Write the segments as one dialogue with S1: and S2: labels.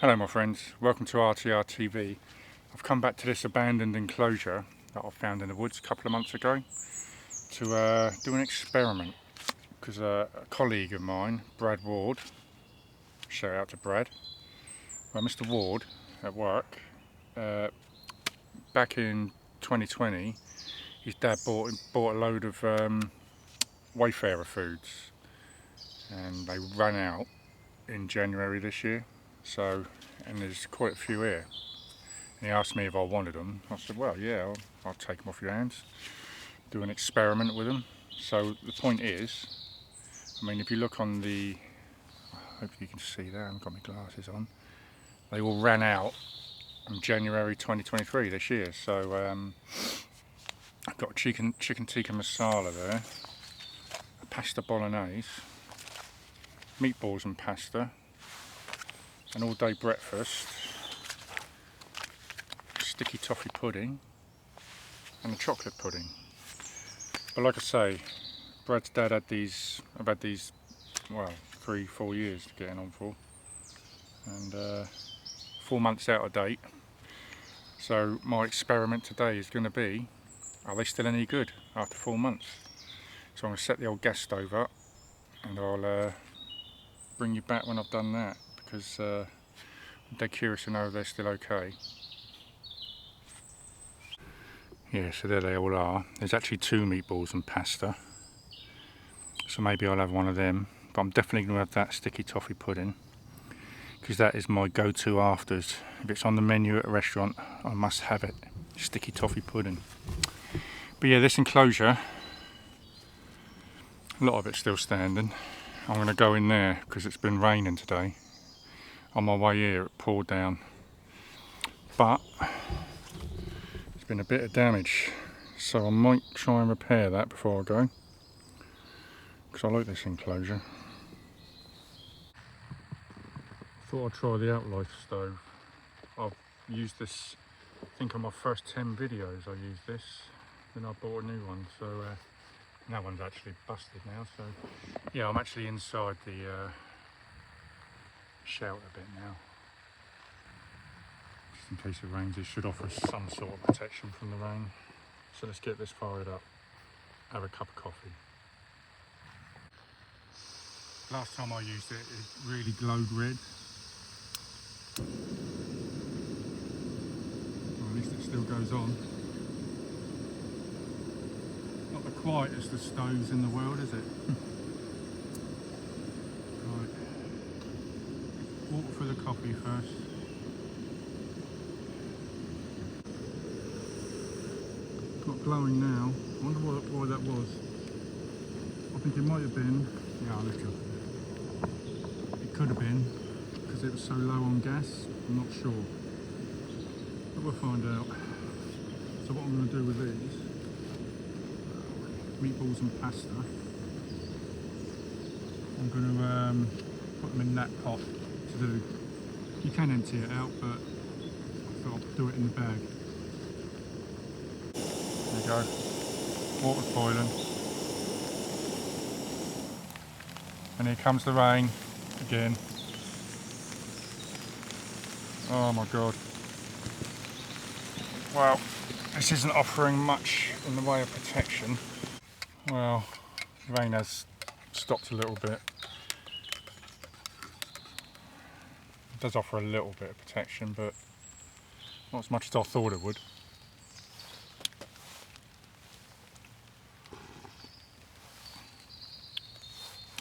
S1: Hello my friends, welcome to RTR TV. I've come back to this abandoned enclosure that I found in the woods a couple of months ago to do an experiment, because a colleague of mine, Brad Ward, shout out to Brad, well, Mr. Ward at work, back in 2020 his dad bought a load of Wayfarer foods and they ran out in January this year. So, and there's quite a few here. And he asked me if I wanted them. I said, well, yeah, I'll take them off your hands, do an experiment with them. So the point is, I mean, if you look on the, hopefully you can see that, I haven't got my glasses on, they all ran out in January 2023 this year. So I've got chicken tikka masala there, a pasta bolognese, meatballs and pasta, an all-day breakfast, sticky toffee pudding, and a chocolate pudding. But like I say, Brad's dad had these, I've had these, well, 3-4 years getting on for, and 4 months out of date. So my experiment today is going to be, are they still any good after 4 months? So I'm going to set the old gas stove up and I'll bring you back when I've done that, because I'm dead curious to know if they're still okay. Yeah, so there they all are. There's actually 2 meatballs and pasta, so maybe I'll have one of them, but I'm definitely going to have that sticky toffee pudding, because that is my go-to afters. If it's on the menu at a restaurant, I must have it, sticky toffee pudding. But yeah, this enclosure, a lot of it's still standing. I'm going to go in there because it's been raining today. On my way here it poured down, but there's been a bit of damage, so I might try and repair that before I go, because I like this enclosure. Thought I'd try the Outlife stove. I've used this, I think on my first 10 videos I used this, then I bought a new one, so that one's actually busted now. So yeah, I'm actually inside the shelter bit now. Just in case it rains, it should offer us some sort of protection from the rain. So let's get this fired up, have a cup of coffee. Last time I used it, it really glowed red. Well, at least it still goes on. Not the quietest of stoves in the world, is it? Right. Water for the coffee first. Got glowing now. I wonder why that was. I think it might have been, yeah, I'll look up. It could have been because it was so low on gas. I'm not sure, but we'll find out. So what I'm going to do with these meatballs and pasta, I'm going to put them in that pot to do. You can empty it out, but I thought I'd do it in the bag. There you go, water's boiling. And here comes the rain again. Oh my god. Well, this isn't offering much in the way of protection. Well, the rain has stopped a little bit. It does offer a little bit of protection, but not as much as I thought it would.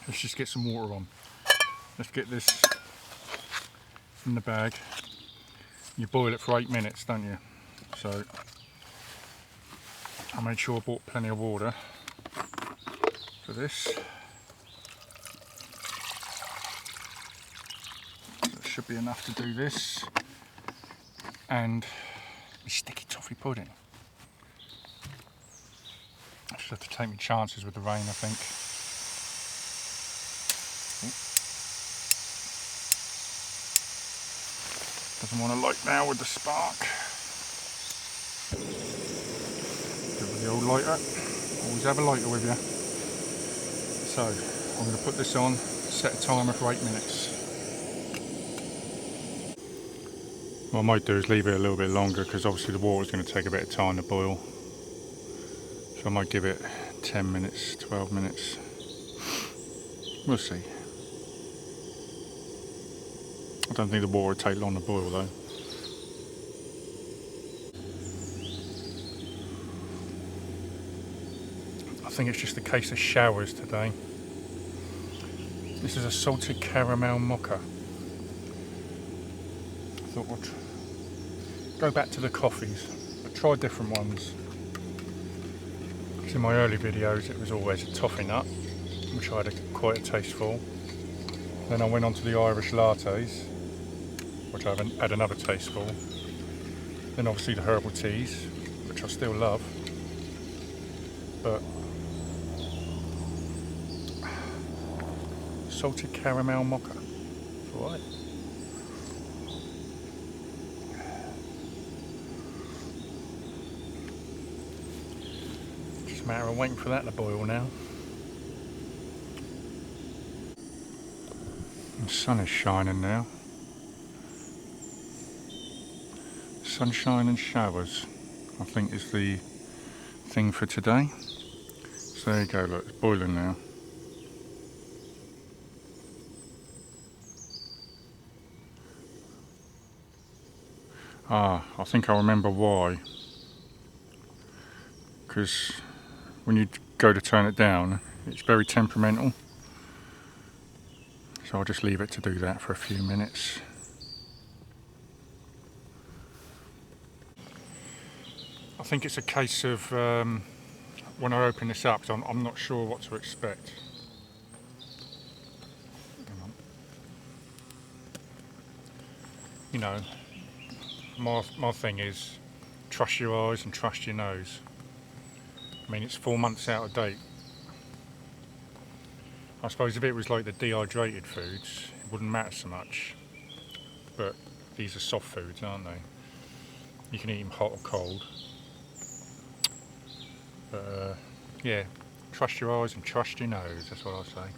S1: Let's just get some water on. Let's get this in the bag. You boil it for 8 minutes, don't you? So I made sure I bought plenty of water for this. That should be enough to do this. And the sticky toffee pudding. I just have to take my chances with the rain, I think. Doesn't want to light now with the spark. Go with the old lighter. Always have a lighter with you. So I'm going to put this on, set a timer for 8 minutes. What I might do is leave it a little bit longer because obviously the water's going to take a bit of time to boil. So I might give it 10 minutes, 12 minutes. We'll see. I don't think the water will take long to boil though. I think it's just a case of showers today. This is a salted caramel mocha. I thought we'd go back to the coffees, but try different ones. Because in my early videos it was always a toffee nut, which I had quite a taste for. Then I went on to the Irish lattes, which I haven't had another taste for. Then obviously the herbal teas, which I still love. But salted caramel mocha, it's alright. Just a matter of waiting for that to boil now. The sun is shining now. Sunshine and showers, I think, is the thing for today. So there you go, look, it's boiling now. Ah, I think I remember why. Because when you go to turn it down, it's very temperamental. So I'll just leave it to do that for a few minutes. I think it's a case of when I open this up, I'm not sure what to expect. You know, my thing is trust your eyes and trust your nose. I mean, it's 4 months out of date. I suppose if it was like the dehydrated foods, it wouldn't matter so much. But these are soft foods, aren't they? You can eat them hot or cold. But yeah, trust your eyes and trust your nose, that's what I say.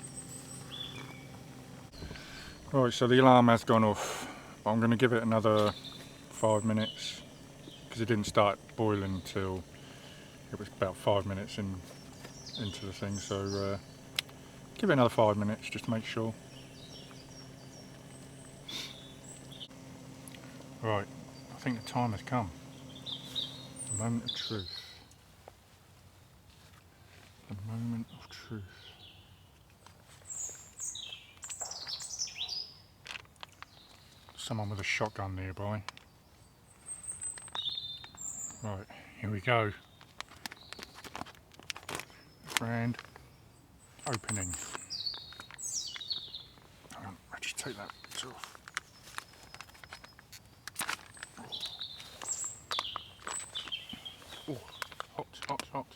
S1: Right, so the alarm has gone off. I'm going to give it another 5 minutes because it didn't start boiling until it was about 5 minutes into the thing. So give it another 5 minutes just to make sure. Right, I think the time has come. The moment of truth. The moment of truth. Someone with a shotgun nearby. Right, here we go. Grand opening. Hang on, I'll just take that off. Oh, hot, hot, hot.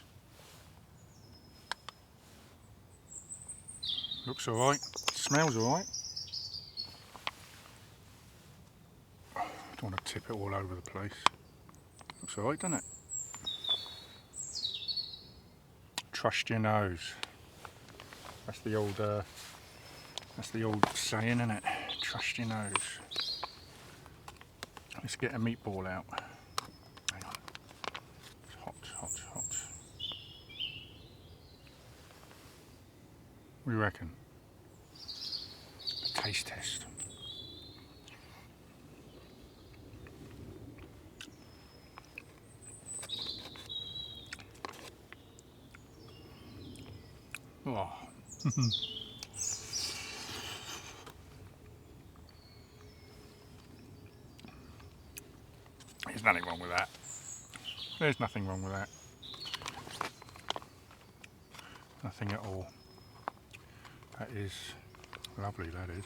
S1: Looks alright, smells alright. Don't want to tip it all over the place. Looks alright, doesn't it? Trust your nose. That's the old saying, isn't it? Trust your nose. Let's get a meatball out. Hang on. It's hot, hot, hot. What do you reckon? A taste test. Oh. There's nothing wrong with that. There's nothing wrong with that. Nothing at all. That is lovely, that is.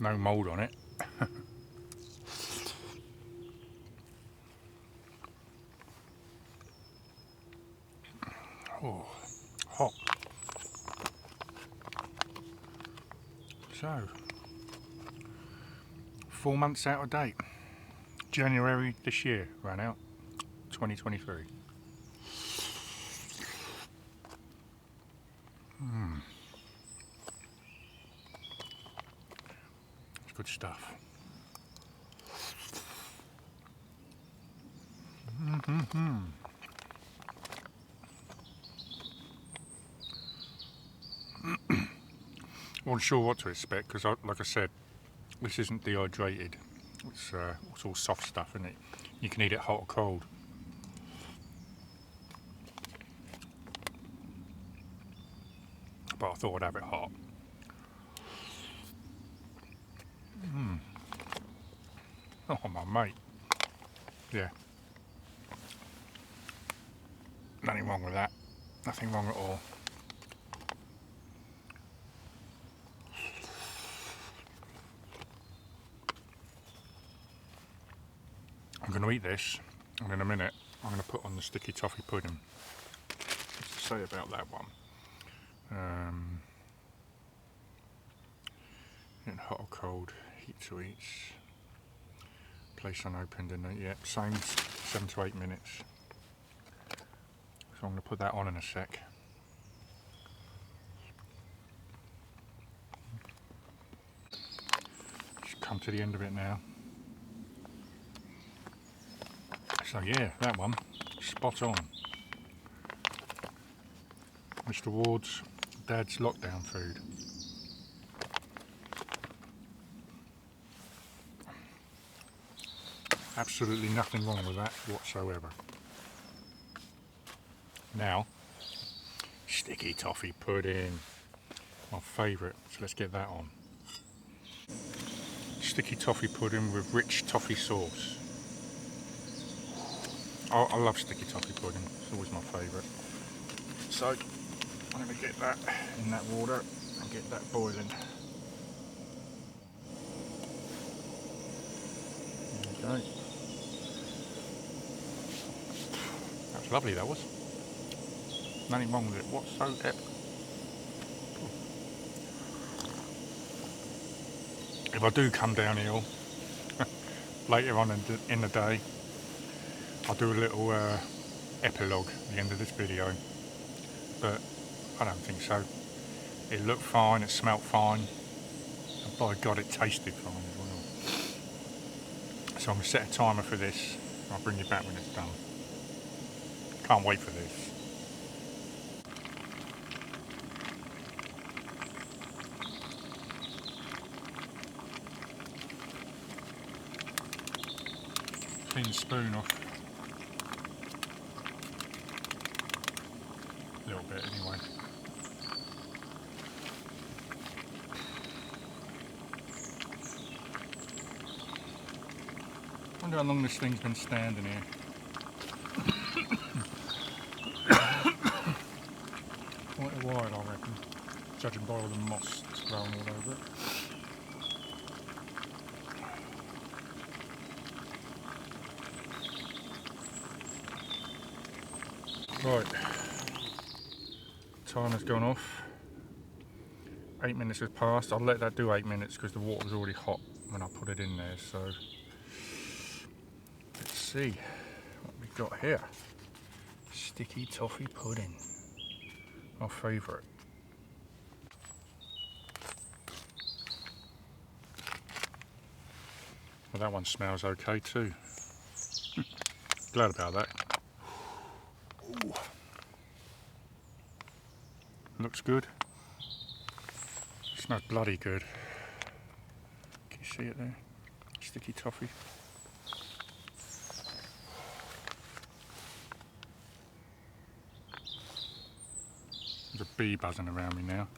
S1: No mould on it. Oh, hot. So, 4 months out of date. January this year ran out, 2023. good stuff. Wasn't sure what to expect because, like I said, this isn't dehydrated. It's all soft stuff, isn't it? You can eat it hot or cold. But I thought I'd have it hot. Oh, my mate. Yeah. Nothing wrong with that. Nothing wrong at all. I'm going to eat this, and in a minute I'm going to put on the sticky toffee pudding. What's to say about that one? In hot or cold, heat to eat. Place unopened and yep, same 7 to 8 minutes. So I'm going to put that on in a sec. Just come to the end of it now. So yeah, that one, spot on. Mr. Ward's dad's lockdown food. Absolutely nothing wrong with that whatsoever. Now, sticky toffee pudding, my favourite, so let's get that on. Sticky toffee pudding with rich toffee sauce. I love sticky toffee pudding, it's always my favourite. So, I'm going to get that in that water and get that boiling. There we go. That was lovely, that was. Nothing wrong with it whatsoever. If I do come down ill later on in the day, I'll do a little epilogue at the end of this video, but I don't think so. It looked fine, it smelt fine, and by God it tasted fine as well. So I'm going to set a timer for this, and I'll bring you back when it's done. Can't wait for this. Clean the spoon off. A little bit anyway. Wonder how long this thing's been standing here. Quite a while, I reckon, judging by all the moss that's growing all over it. Right, timer's gone off. 8 minutes has passed. I'll let that do 8 minutes because the water was already hot when I put it in there. So let's see what we've got here. Sticky toffee pudding, my favourite. Well, that one smells okay too. Glad about that. Ooh. Looks good. Smells bloody good. Can you see it there? Sticky toffee. There's a bee buzzing around me now.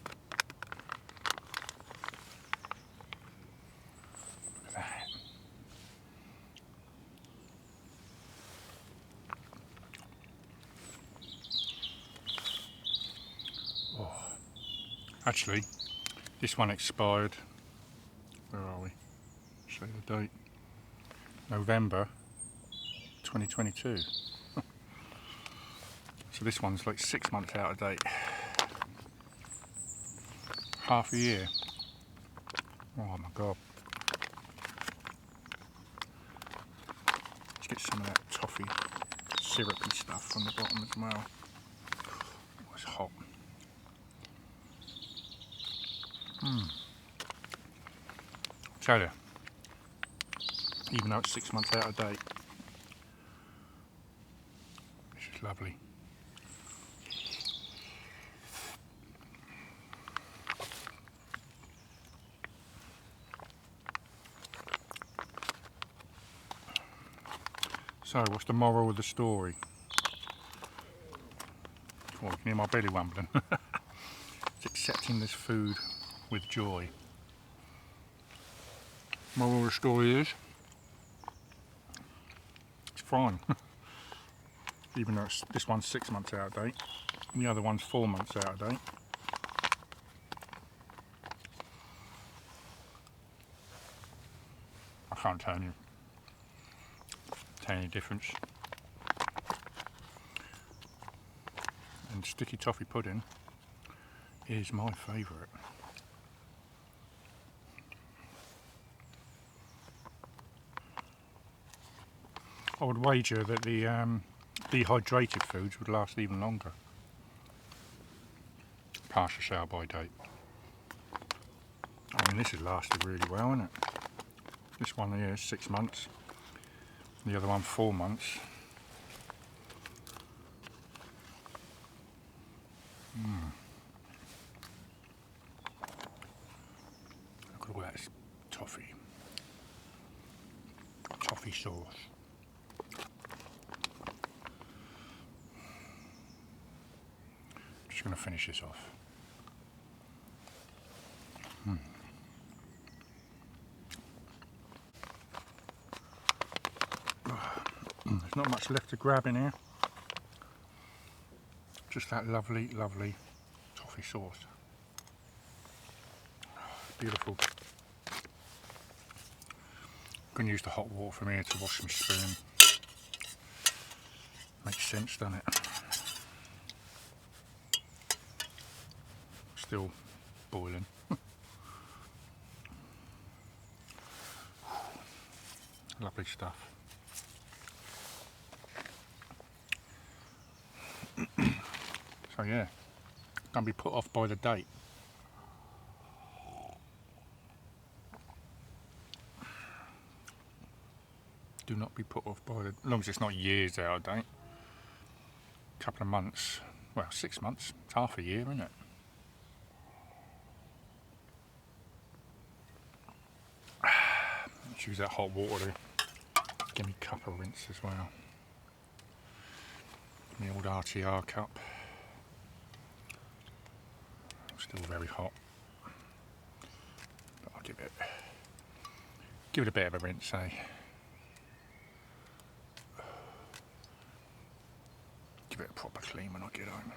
S1: Look at that. Oh. Actually, this one expired. Where are we? Show you the date. November 2022. So this one's like 6 months out of date. Half a year. Oh my God. Let's get some of that toffee syrupy stuff from the bottom as well. Oh, it's hot. Tell you, even though it's 6 months out of date. This is lovely. So, what's the moral of the story? Oh, you can hear my belly rumbling. It's accepting this food with joy. Moral of the story is, it's fine. Even though this one's 6 months out of date, and the other one's 4 months out of date. I can't tell any difference. And sticky toffee pudding is my favourite. I would wager that the dehydrated foods would last even longer. Past the sell by date. I mean, this has lasted really well, isn't it? This one here is 6 months. The other one 4 months. Look at all that toffee. Toffee sauce. Just going to finish this off. There's not much left to grab in here. Just that lovely, lovely toffee sauce. Beautiful. I'm going to use the hot water from here to wash my spoon. Makes sense, doesn't it? Still boiling. Lovely stuff. So yeah, don't be put off by the date. Do not be put off by the, as long as it's not years out of date. A couple of months, well 6 months, it's half a year, isn't it? Let's use that hot water to give me a cup of rinse as well. My old RTR cup. Still very hot. But I'll give it a bit of a rinse, eh? Give it a proper clean when I get home.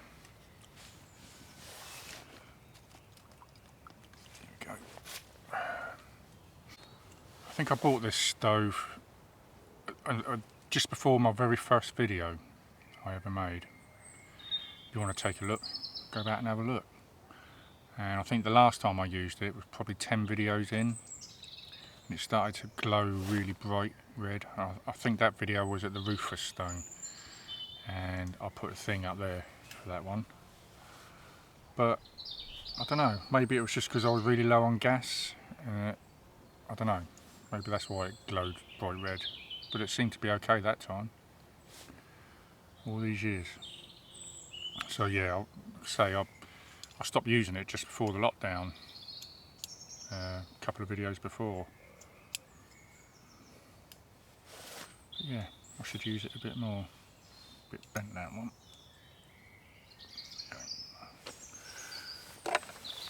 S1: There we go. I think I bought this stove just before my very first video I ever made. If you want to take a look, go back and have a look. And I think the last time I used it was probably 10 videos in, and it started to glow really bright red. I think that video was at the Rover stone, and I put a thing up there for that one. But I don't know, maybe it was just because I was really low on gas. I don't know, maybe that's why it glowed bright red. But it seemed to be okay that time, all these years. So yeah, I'll say I stopped using it just before the lockdown, a couple of videos before. But yeah, I should use it a bit more. A bit bent, that one.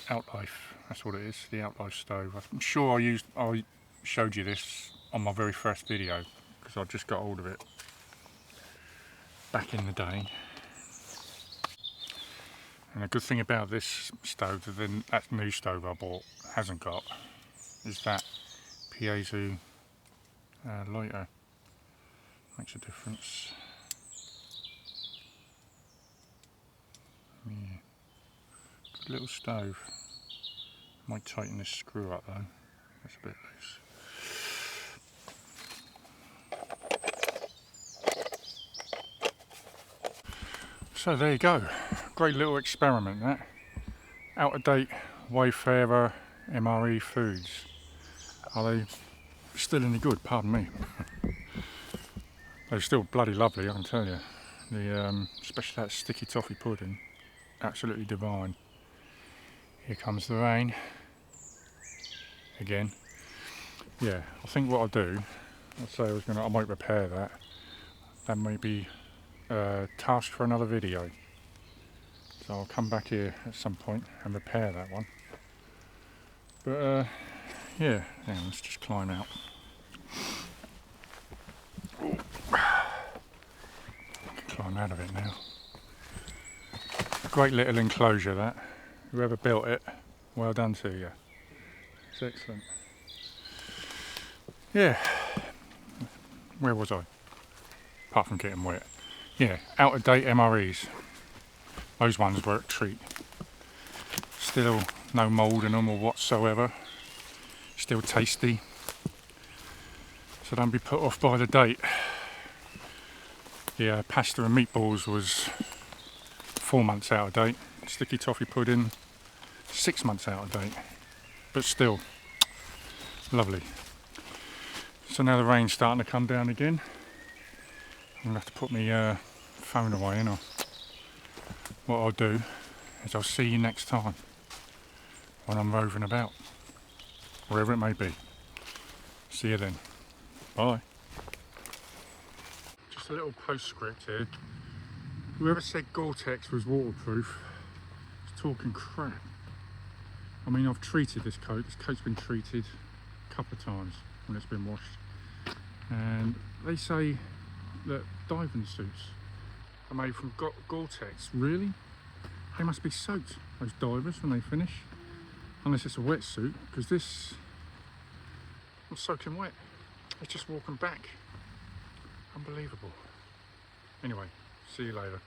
S1: Outlife, that's what it is, the Outlife stove. I'm sure I showed you this on my very first video, because I just got hold of it back in the day. And the good thing about this stove that new stove I bought hasn't got is that piezo lighter. Makes a difference. Yeah. Good little stove. Might tighten this screw up though. That's a bit loose. So there you go. Great little experiment, that. Out of date Wayfarer MRE foods. Are they still any good, pardon me. They're still bloody lovely, I can tell you. The especially that sticky toffee pudding, absolutely divine. Here comes the rain again. Yeah, I think what I'll do, I might repair that. That may be a task for another video. So I'll come back here at some point and repair that one. But yeah, hang on, let's just climb out. Climb out of it now. Great little enclosure that. Whoever built it, well done to you. It's excellent. Yeah. Where was I? Apart from getting wet. Yeah, out of date MRE'S. Those ones were a treat. Still no mould in them or whatsoever. Still tasty. So don't be put off by the date. Yeah, pasta and meatballs was 4 months out of date. Sticky toffee pudding, 6 months out of date. But still, lovely. So now the rain's starting to come down again. I'm going to have to put my phone away, and what I'll do is I'll see you next time when I'm roving about, wherever it may be. See you then. Bye. Just a little postscript here. Whoever said Gore-Tex was waterproof is talking crap. I mean, I've treated this coat. This coat's been treated a couple of times when it's been washed. And they say that diving suits are made from Gore-Tex. Really? They must be soaked, those divers, when they finish. Unless it's a wetsuit, because this, I'm soaking wet. It's just walking back. Unbelievable. Anyway, see you later.